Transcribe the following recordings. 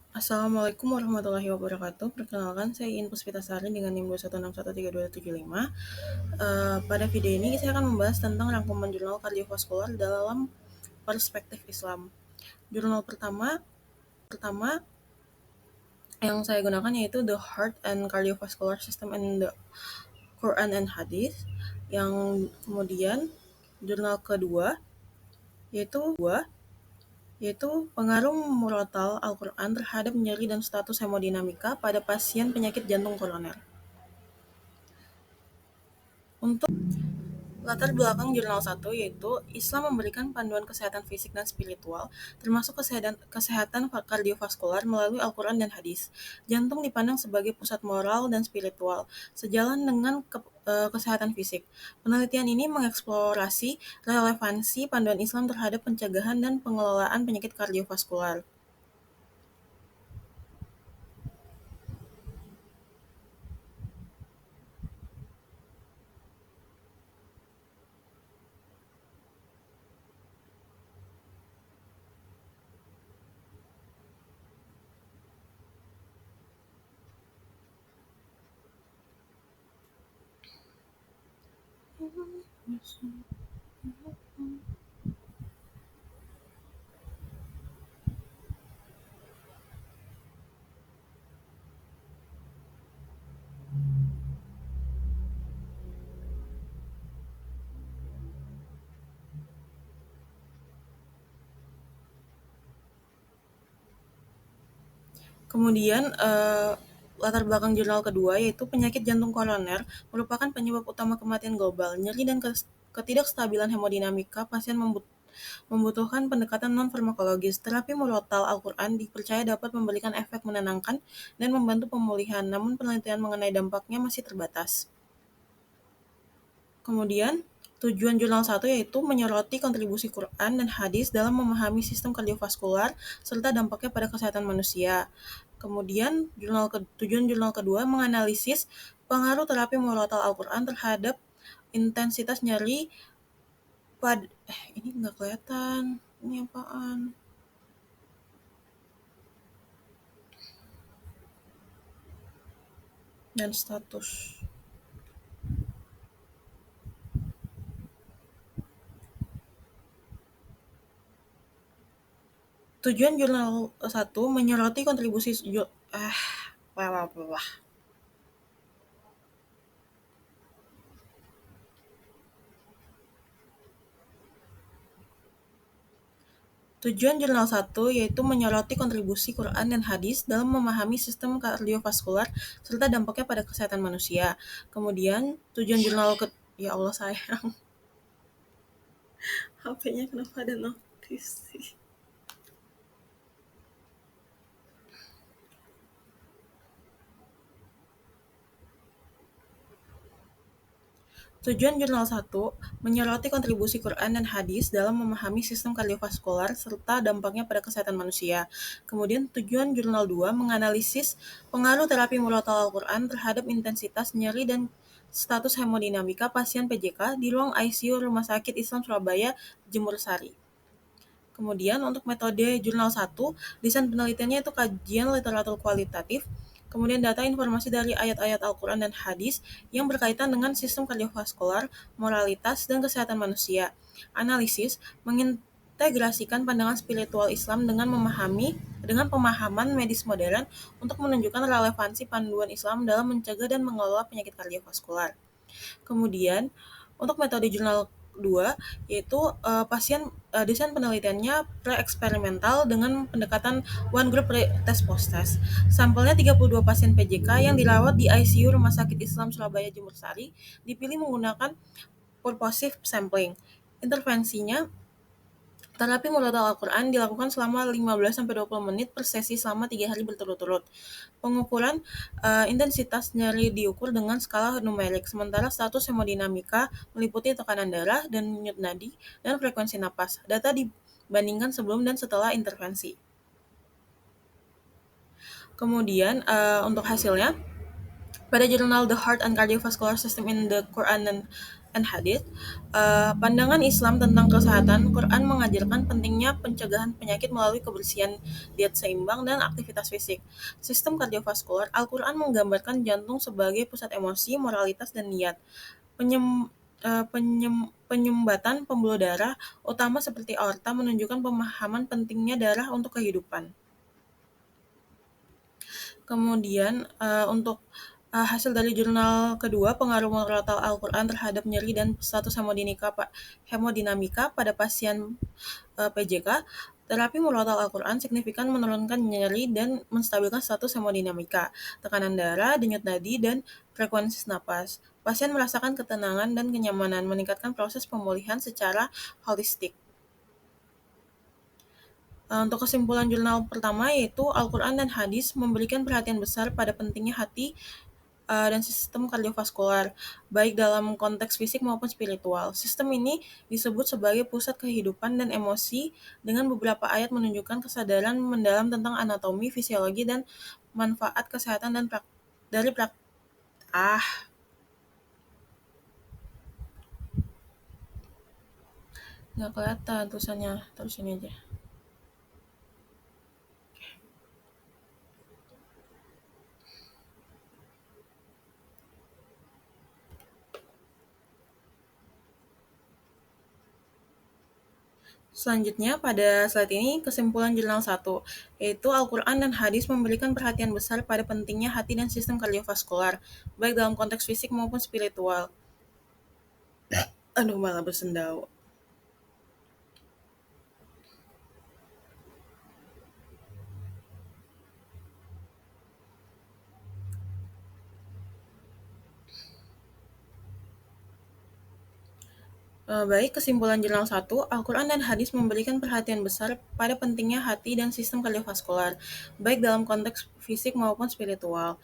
Assalamualaikum warahmatullahi wabarakatuh. Perkenalkan, saya Iin Puspitasari dengan NIM 216132275. Pada video ini saya akan membahas tentang rangkuman jurnal kardiovaskular dalam perspektif Islam. Jurnal pertama yang saya gunakan yaitu The Heart and Cardiovascular System in the Quran and Hadith. Yang kemudian jurnal kedua yaitu pengaruh murotal Al-Quran terhadap nyeri dan status hemodinamika pada pasien penyakit jantung koroner. Untuk latar belakang jurnal 1 yaitu Islam memberikan panduan kesehatan fisik dan spiritual, termasuk kesehatan kardiovaskular melalui Al-Quran dan hadis. Jantung dipandang sebagai pusat moral dan spiritual, sejalan dengan kesehatan fisik. Penelitian ini mengeksplorasi relevansi panduan Islam terhadap pencegahan dan pengelolaan penyakit kardiovaskular. Kemudian latar belakang jurnal kedua yaitu penyakit jantung koroner merupakan penyebab utama kematian global. Nyeri dan ketidakstabilan hemodinamika pasien membutuhkan pendekatan non-farmakologis. Terapi murotal Al-Quran dipercaya dapat memberikan efek menenangkan dan membantu pemulihan, namun penelitian mengenai dampaknya masih terbatas. Kemudian, tujuan jurnal 1 yaitu menyoroti kontribusi Quran dan hadis dalam memahami sistem kardiovaskular serta dampaknya pada kesehatan manusia. Kemudian, tujuan jurnal kedua menganalisis pengaruh terapi murotal Al-Quran terhadap intensitas nyeri pada ini nggak kelihatan. Ini apaan? Dan status. Tujuan jurnal 1 menyoroti kontribusi Tujuan jurnal 1 yaitu menyoroti kontribusi Quran dan hadis dalam memahami sistem kardiovaskular serta dampaknya pada kesehatan manusia. Kemudian tujuan jurnal ya Allah sayang. HP-nya kenapa ada notis sih? Tujuan jurnal 1 menyoroti kontribusi Quran dan hadis dalam memahami sistem kardiovaskular serta dampaknya pada kesehatan manusia. Kemudian tujuan jurnal 2 menganalisis pengaruh terapi murotal Al-Quran terhadap intensitas nyeri dan status hemodinamika pasien PJK di ruang ICU Rumah Sakit Islam Surabaya Jemur Sari. Kemudian untuk metode jurnal 1, desain penelitiannya itu kajian literatur kualitatif, kemudian data informasi dari ayat-ayat Al-Quran dan hadis yang berkaitan dengan sistem kardiovaskular, moralitas, dan kesehatan manusia. Analisis mengintegrasikan pandangan spiritual Islam dengan pemahaman medis modern untuk menunjukkan relevansi panduan Islam dalam mencegah dan mengelola penyakit kardiovaskular. Kemudian untuk metode jurnal 2 yaitu desain penelitiannya pre-eksperimental dengan pendekatan one group test post test. Sampelnya 32 pasien PJK yang dirawat di ICU Rumah Sakit Islam Surabaya Jemur Sari dipilih menggunakan purposive sampling. Intervensinya terapi murotal Al-Quran dilakukan selama 15-20 menit per sesi selama 3 hari berturut-turut. Pengukuran intensitas nyeri diukur dengan skala numerik, sementara status hemodinamika meliputi tekanan darah dan nyut nadi dan frekuensi napas. Data dibandingkan sebelum dan setelah intervensi. Kemudian untuk hasilnya, pada jurnal The Heart and Cardiovascular System in the Quran and and Hadith, pandangan Islam tentang kesehatan, Quran mengajarkan pentingnya pencegahan penyakit melalui kebersihan, diet seimbang, dan aktivitas fisik. Sistem kardiovaskular, Al-Quran menggambarkan jantung sebagai pusat emosi, moralitas, dan niat. Penyumbatan pembuluh darah utama seperti aorta menunjukkan pemahaman pentingnya darah untuk kehidupan. Kemudian untuk hasil dari jurnal kedua, pengaruh murotal Al-Quran terhadap nyeri dan status hemodinamika pada pasien PJK, terapi murotal Al-Quran signifikan menurunkan nyeri dan menstabilkan status hemodinamika, tekanan darah, denyut nadi, dan frekuensi napas. Pasien merasakan ketenangan dan kenyamanan, meningkatkan proses pemulihan secara holistik. Untuk kesimpulan jurnal pertama yaitu Al-Quran dan Hadis memberikan perhatian besar pada pentingnya hati dan sistem kardiovaskular, baik dalam konteks fisik maupun spiritual. Sistem ini disebut sebagai pusat kehidupan dan emosi dengan beberapa ayat menunjukkan kesadaran mendalam tentang anatomi, fisiologi, dan manfaat kesehatan dan dari ah nggak kelihatan tulisannya, terus ini aja. Selanjutnya, pada slide ini kesimpulan jurnal 1, yaitu Al-Quran dan Hadis memberikan perhatian besar pada pentingnya hati dan sistem kardiovaskular, baik dalam konteks fisik maupun spiritual. Aduh, malah bersendau. Baik, kesimpulan jurnal 1, Al-Quran dan Hadis memberikan perhatian besar pada pentingnya hati dan sistem kardiovaskular, baik dalam konteks fisik maupun spiritual.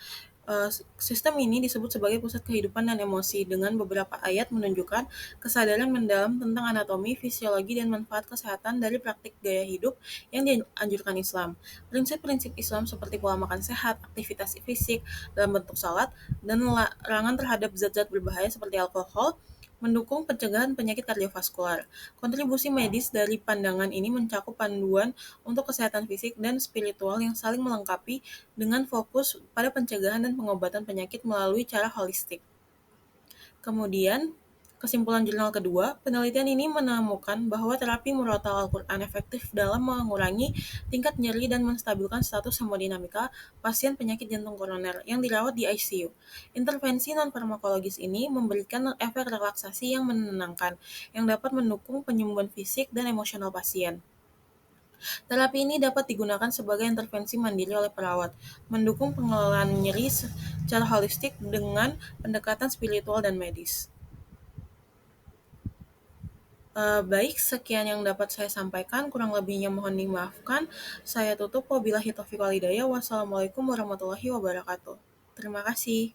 Sistem ini disebut sebagai pusat kehidupan dan emosi, dengan beberapa ayat menunjukkan kesadaran mendalam tentang anatomi, fisiologi, dan manfaat kesehatan dari praktik gaya hidup yang dianjurkan Islam. Prinsip-prinsip Islam seperti pola makan sehat, aktivitas fisik dalam bentuk salat, dan larangan terhadap zat-zat berbahaya seperti alkohol mendukung pencegahan penyakit kardiovaskular. Kontribusi medis dari pandangan ini mencakup panduan untuk kesehatan fisik dan spiritual yang saling melengkapi dengan fokus pada pencegahan dan pengobatan penyakit melalui cara holistik. Kemudian, kesimpulan jurnal kedua, penelitian ini menemukan bahwa terapi murotal Al-Quran efektif dalam mengurangi tingkat nyeri dan menstabilkan status hemodinamika pasien penyakit jantung koroner yang dirawat di ICU. Intervensi non-farmakologis ini memberikan efek relaksasi yang menenangkan, yang dapat mendukung penyembuhan fisik dan emosional pasien. Terapi ini dapat digunakan sebagai intervensi mandiri oleh perawat, mendukung pengelolaan nyeri secara holistik dengan pendekatan spiritual dan medis. Baik, sekian yang dapat saya sampaikan. Kurang lebihnya mohon dimaafkan. Saya tutup. Wabillahi taufiq wal hidayah. Wassalamualaikum warahmatullahi wabarakatuh. Terima kasih.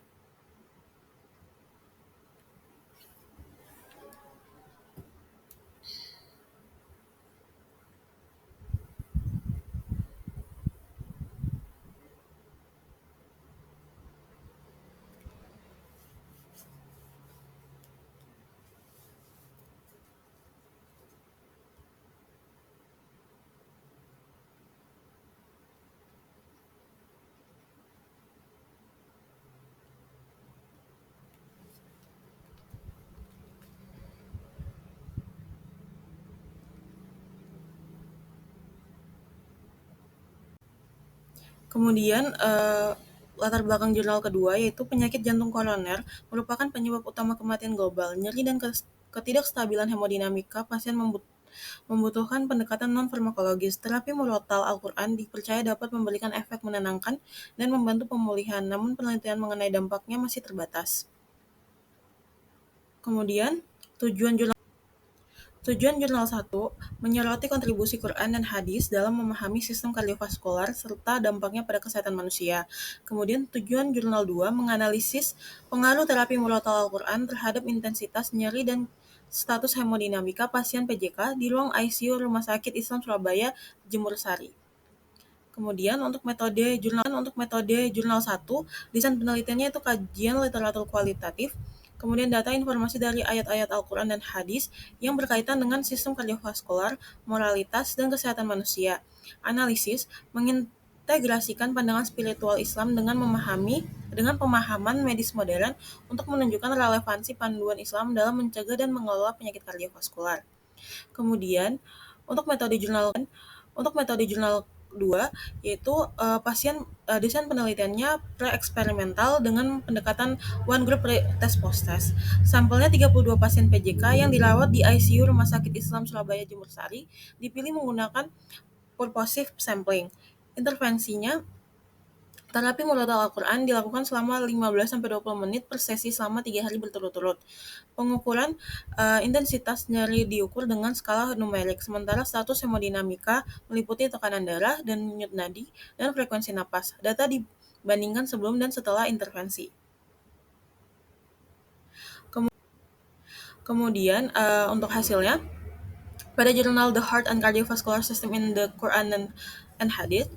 Kemudian latar belakang jurnal kedua yaitu penyakit jantung koroner merupakan penyebab utama kematian global. Nyeri dan ketidakstabilan hemodinamika pasien membutuhkan pendekatan non-farmakologis. Terapi murotal Al-Quran dipercaya dapat memberikan efek menenangkan dan membantu pemulihan, namun penelitian mengenai dampaknya masih terbatas. Kemudian, Tujuan jurnal 1 menyoroti kontribusi Quran dan Hadis dalam memahami sistem kardiovaskular serta dampaknya pada kesehatan manusia. Kemudian tujuan jurnal 2 menganalisis pengaruh terapi murotal Al-Quran terhadap intensitas nyeri dan status hemodinamika pasien PJK di ruang ICU Rumah Sakit Islam Surabaya, Jemur Sari. Kemudian untuk metode jurnal 1, desain penelitiannya itu kajian literatur kualitatif, kemudian data informasi dari ayat-ayat Al-Quran dan hadis yang berkaitan dengan sistem kardiovaskular, moralitas, dan kesehatan manusia. Analisis mengintegrasikan pandangan spiritual Islam dengan pemahaman medis modern untuk menunjukkan relevansi panduan Islam dalam mencegah dan mengelola penyakit kardiovaskular. Kemudian untuk metode jurnal 2 yaitu desain penelitiannya pre-eksperimental dengan pendekatan one group test post test. Sampelnya 32 pasien PJK yang dirawat di ICU Rumah Sakit Islam Surabaya Jemur Sari dipilih menggunakan purposive sampling. Intervensinya, terapi murotal Al-Quran dilakukan selama 15-20 menit per sesi selama 3 hari berturut-turut. Pengukuran intensitas nyeri diukur dengan skala numerik, sementara status hemodinamika meliputi tekanan darah dan denyut nadi dan frekuensi napas. Data dibandingkan sebelum dan setelah intervensi. Kemudian untuk hasilnya, pada jurnal The Heart and Cardiovascular System in the Quran and Hadith,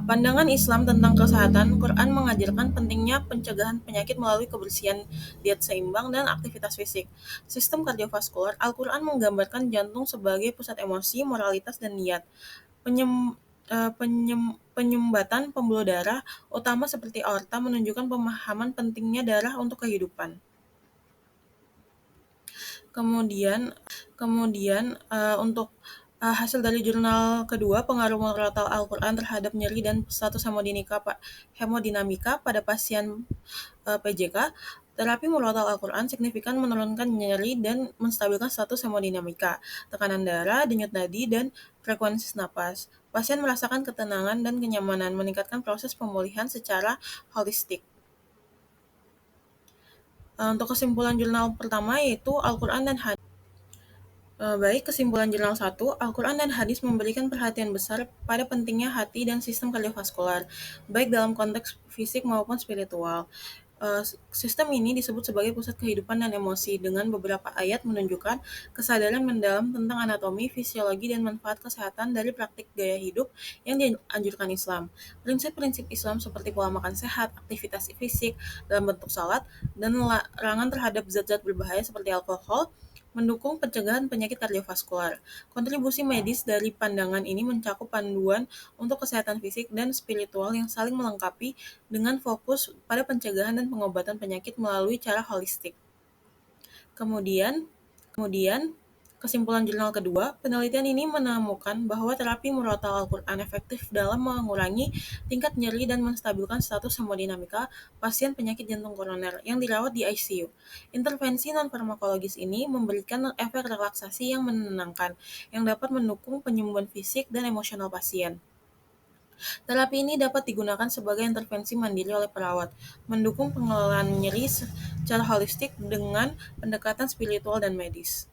pandangan Islam tentang kesehatan, Quran mengajarkan pentingnya pencegahan penyakit melalui kebersihan, diet seimbang, dan aktivitas fisik. Sistem kardiovaskular, Al-Quran menggambarkan jantung sebagai pusat emosi, moralitas, dan niat. Penyumbatan pembuluh darah utama seperti aorta menunjukkan pemahaman pentingnya darah untuk kehidupan. Kemudian untuk hasil dari jurnal kedua, pengaruh murotal Al-Quran terhadap nyeri dan status hemodinamika pada pasien PJK. Terapi murotal Al-Quran signifikan menurunkan nyeri dan menstabilkan status hemodinamika, tekanan darah, denyut nadi, dan frekuensi napas. Pasien merasakan ketenangan dan kenyamanan, meningkatkan proses pemulihan secara holistik. Untuk kesimpulan jurnal pertama yaitu Al-Quran dan Hadis. Baik, kesimpulan jurnal 1, Al-Quran dan Hadis memberikan perhatian besar pada pentingnya hati dan sistem kardiovaskular, baik dalam konteks fisik maupun spiritual. Sistem ini disebut sebagai pusat kehidupan dan emosi, dengan beberapa ayat menunjukkan kesadaran mendalam tentang anatomi, fisiologi, dan manfaat kesehatan dari praktik gaya hidup yang dianjurkan Islam. Prinsip-prinsip Islam seperti pola makan sehat, aktivitas fisik dalam bentuk salat, dan larangan terhadap zat-zat berbahaya seperti alkohol mendukung pencegahan penyakit kardiovaskular. Kontribusi medis dari pandangan ini mencakup panduan untuk kesehatan fisik dan spiritual yang saling melengkapi dengan fokus pada pencegahan dan pengobatan penyakit melalui cara holistik. Kemudian, kesimpulan jurnal kedua, penelitian ini menemukan bahwa terapi murotal Al-Quran efektif dalam mengurangi tingkat nyeri dan menstabilkan status hemodinamika pasien penyakit jantung koroner yang dirawat di ICU. Intervensi non-farmakologis ini memberikan efek relaksasi yang menenangkan, yang dapat mendukung penyembuhan fisik dan emosional pasien. Terapi ini dapat digunakan sebagai intervensi mandiri oleh perawat, mendukung pengelolaan nyeri secara holistik dengan pendekatan spiritual dan medis.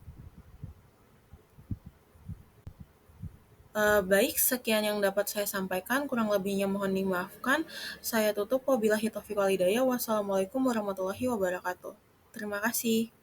Baik, sekian yang dapat saya sampaikan. Kurang lebihnya mohon dimaafkan. Saya tutup. Wabillahi taufiq wal hidayah. Wassalamualaikum warahmatullahi wabarakatuh. Terima kasih.